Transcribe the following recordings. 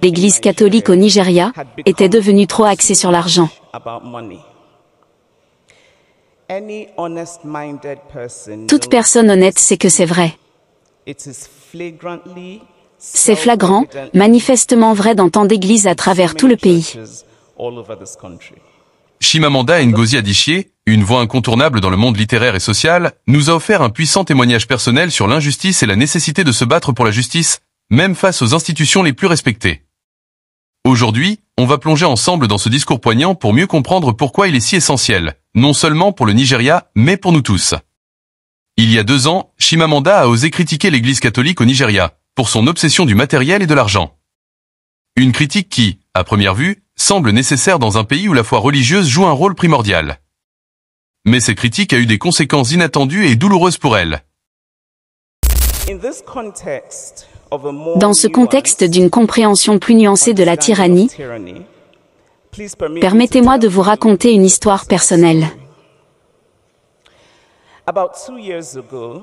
L'Église catholique au Nigeria était devenue trop axée sur l'argent. Toute personne honnête sait que c'est vrai. C'est flagrant, manifestement vrai dans tant d'églises à travers tout le pays. Chimamanda Ngozi Adichie, une voix incontournable dans le monde littéraire et social, nous a offert un puissant témoignage personnel sur l'injustice et la nécessité de se battre pour la justice, même face aux institutions les plus respectées. Aujourd'hui, on va plonger ensemble dans ce discours poignant pour mieux comprendre pourquoi il est si essentiel, non seulement pour le Nigeria, mais pour nous tous. Il y a 2 ans, Chimamanda a osé critiquer l'Église catholique au Nigeria, pour son obsession du matériel et de l'argent. Une critique qui, à première vue, semble nécessaire dans un pays où la foi religieuse joue un rôle primordial. Mais cette critique a eu des conséquences inattendues et douloureuses pour elle. Dans ce contexte d'une compréhension plus nuancée de la tyrannie, permettez-moi de vous raconter une histoire personnelle.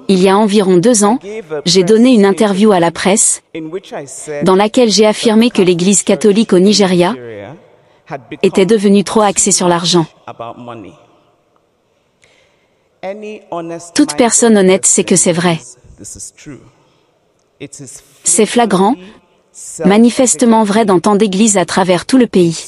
Il y a environ 2 ans, j'ai donné une interview à la presse, dans laquelle j'ai affirmé que l'Église catholique au Nigeria était devenue trop axée sur l'argent. Toute personne honnête sait que c'est vrai. C'est flagrant, manifestement vrai dans tant d'églises à travers tout le pays.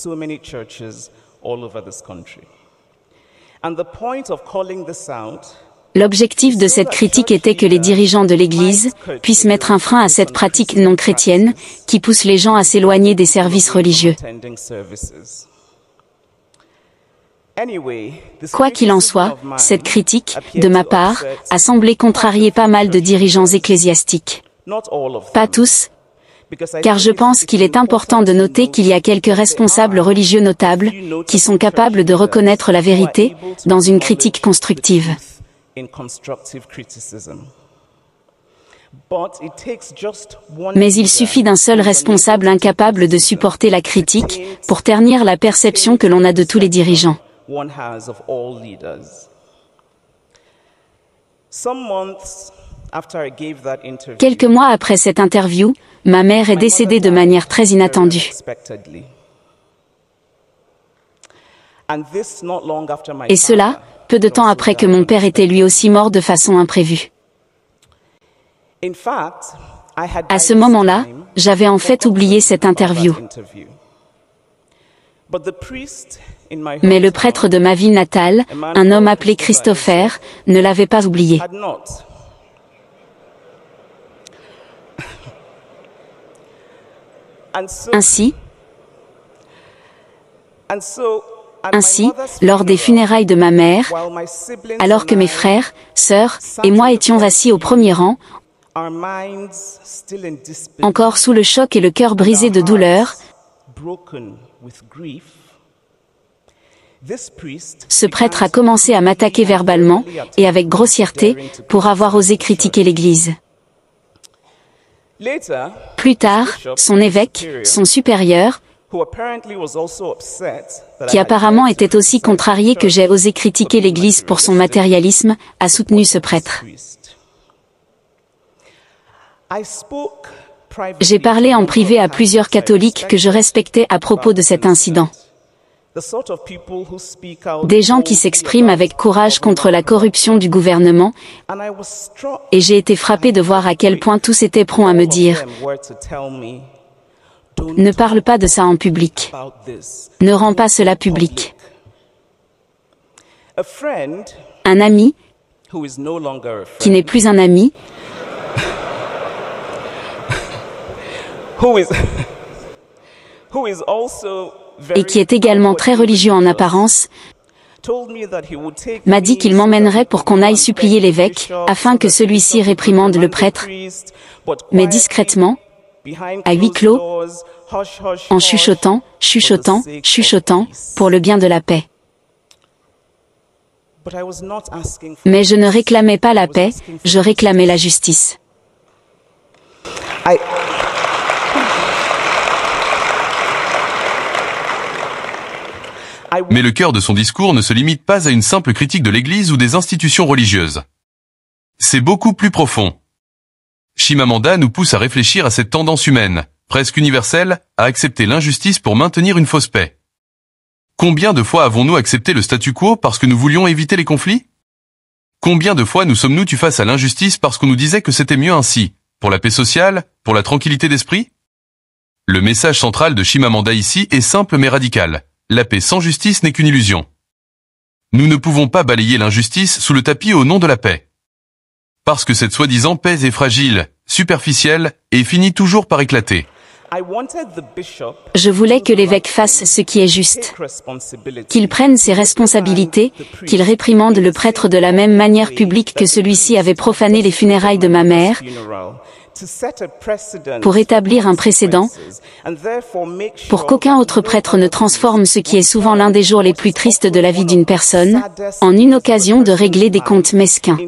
L'objectif de cette critique était que les dirigeants de l'Église puissent mettre un frein à cette pratique non chrétienne qui pousse les gens à s'éloigner des services religieux. Quoi qu'il en soit, cette critique, de ma part, a semblé contrarier pas mal de dirigeants ecclésiastiques. Pas tous, car je pense qu'il est important de noter qu'il y a quelques responsables religieux notables qui sont capables de reconnaître la vérité dans une critique constructive. Mais il suffit d'un seul responsable incapable de supporter la critique pour ternir la perception que l'on a de tous les dirigeants. Quelques mois après cette interview, ma mère est décédée de manière très inattendue. Et cela, peu de temps après que mon père était lui aussi mort de façon imprévue. À ce moment-là, j'avais en fait oublié cette interview. Mais le prêtre de ma ville natale, un homme appelé Christopher, ne l'avait pas oublié. Ainsi, lors des funérailles de ma mère, alors que mes frères, sœurs et moi étions assis au premier rang, encore sous le choc et le cœur brisé de douleur, ce prêtre a commencé à m'attaquer verbalement et avec grossièreté pour avoir osé critiquer l'Église. Plus tard, son évêque, son supérieur, qui apparemment était aussi contrarié que j'ai osé critiquer l'Église pour son matérialisme, a soutenu ce prêtre. J'ai parlé en privé à plusieurs catholiques que je respectais à propos de cet incident. Des gens qui s'expriment avec courage contre la corruption du gouvernement, et j'ai été frappé de voir à quel point tous étaient prompts à me dire « Ne parle pas de ça en public. Ne rends pas cela public. » Un ami, qui n'est plus un ami, et qui est également très religieux en apparence, m'a dit qu'il m'emmènerait pour qu'on aille supplier l'évêque, afin que celui-ci réprimande le prêtre, mais discrètement, à huis clos, en chuchotant, chuchotant, chuchotant, pour le bien de la paix. Mais je ne réclamais pas la paix, je réclamais la justice. Mais le cœur de son discours ne se limite pas à une simple critique de l'Église ou des institutions religieuses. C'est beaucoup plus profond. Chimamanda nous pousse à réfléchir à cette tendance humaine, presque universelle, à accepter l'injustice pour maintenir une fausse paix. Combien de fois avons-nous accepté le statu quo parce que nous voulions éviter les conflits? Combien de fois nous sommes-nous tus face à l'injustice parce qu'on nous disait que c'était mieux ainsi, pour la paix sociale, pour la tranquillité d'esprit? Le message central de Chimamanda ici est simple mais radical. La paix sans justice n'est qu'une illusion. Nous ne pouvons pas balayer l'injustice sous le tapis au nom de la paix. Parce que cette soi-disant paix est fragile, superficielle, et finit toujours par éclater. Je voulais que l'évêque fasse ce qui est juste, qu'il prenne ses responsabilités, qu'il réprimande le prêtre de la même manière publique que celui-ci avait profané les funérailles de ma mère, pour établir un précédent, pour qu'aucun autre prêtre ne transforme ce qui est souvent l'un des jours les plus tristes de la vie d'une personne, en une occasion de régler des comptes mesquins.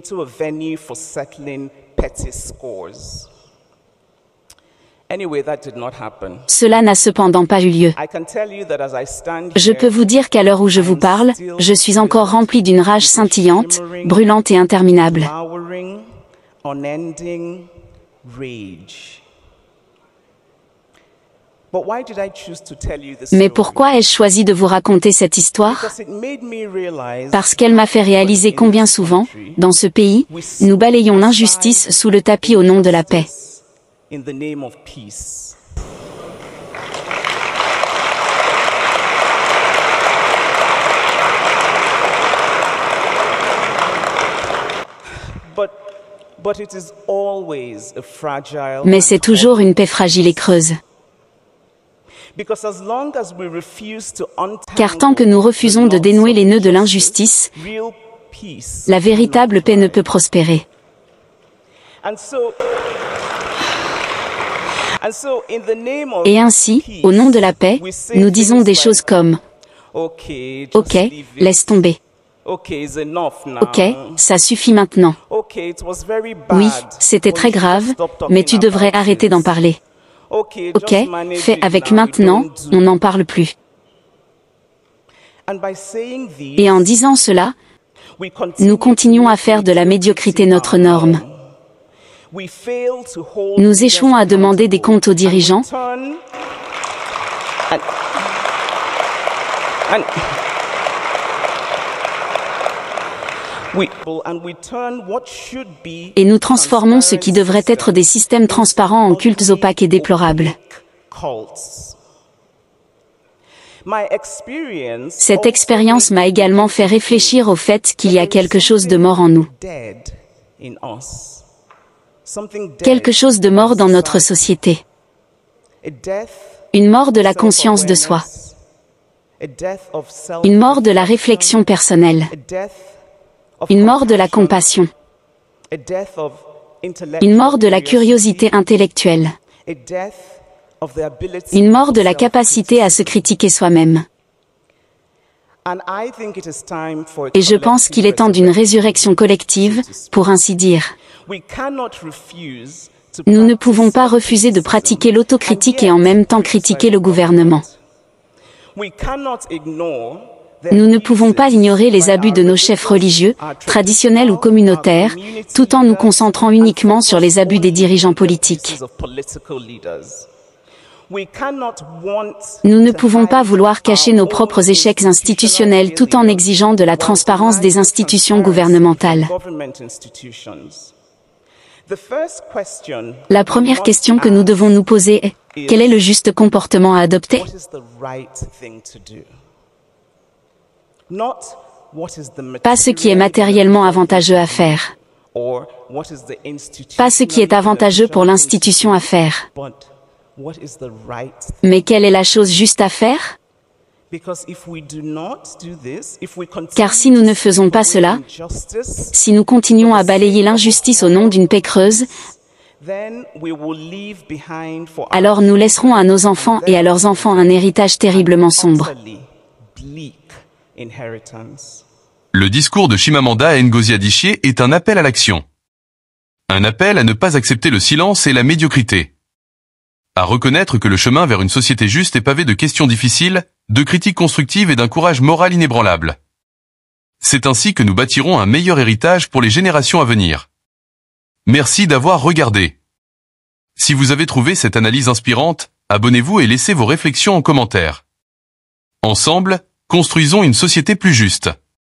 Cela n'a cependant pas eu lieu. Je peux vous dire qu'à l'heure où je vous parle, je suis encore rempli d'une rage scintillante, brûlante et interminable. Mais pourquoi ai-je choisi de vous raconter cette histoire? Parce qu'elle m'a fait réaliser combien souvent, dans ce pays, nous balayons l'injustice sous le tapis au nom de la paix. Mais c'est toujours une paix fragile et creuse. Car tant que nous refusons de dénouer les nœuds de l'injustice, la véritable paix ne peut prospérer. Et ainsi, au nom de la paix, nous disons des choses comme « Ok, laisse tomber. Ok, ça suffit maintenant. Oui, c'était très grave, mais tu devrais arrêter d'en parler. Ok, fais avec maintenant, on n'en parle plus. » Et en disant cela, nous continuons à faire de la médiocrité notre norme. Nous échouons à demander des comptes aux dirigeants. Et nous transformons ce qui devrait être des systèmes transparents en cultes opaques et déplorables. Cette expérience m'a également fait réfléchir au fait qu'il y a quelque chose de mort en nous. Quelque chose de mort dans notre société. Une mort de la conscience de soi. Une mort de la réflexion personnelle. Une mort de la compassion. Une mort de la curiosité intellectuelle. Une mort de la capacité à se critiquer soi-même. Et je pense qu'il est temps d'une résurrection collective, pour ainsi dire. Nous ne pouvons pas refuser de pratiquer l'autocritique et en même temps critiquer le gouvernement. Nous ne pouvons pas ignorer les abus de nos chefs religieux, traditionnels ou communautaires, tout en nous concentrant uniquement sur les abus des dirigeants politiques. Nous ne pouvons pas vouloir cacher nos propres échecs institutionnels tout en exigeant de la transparence des institutions gouvernementales. La première question que nous devons nous poser est: quel est le juste comportement à adopter? Pas ce qui est matériellement avantageux à faire. Pas ce qui est avantageux pour l'institution à faire. Mais quelle est la chose juste à faire? Car si nous ne faisons pas cela, si nous continuons à balayer l'injustice au nom d'une paix creuse, alors nous laisserons à nos enfants et à leurs enfants un héritage terriblement sombre. Le discours de Chimamanda Ngozi Adichie est un appel à l'action. Un appel à ne pas accepter le silence et la médiocrité. À reconnaître que le chemin vers une société juste est pavé de questions difficiles, de critiques constructives et d'un courage moral inébranlable. C'est ainsi que nous bâtirons un meilleur héritage pour les générations à venir. Merci d'avoir regardé. Si vous avez trouvé cette analyse inspirante, abonnez-vous et laissez vos réflexions en commentaire. Ensemble, construisons une société plus juste.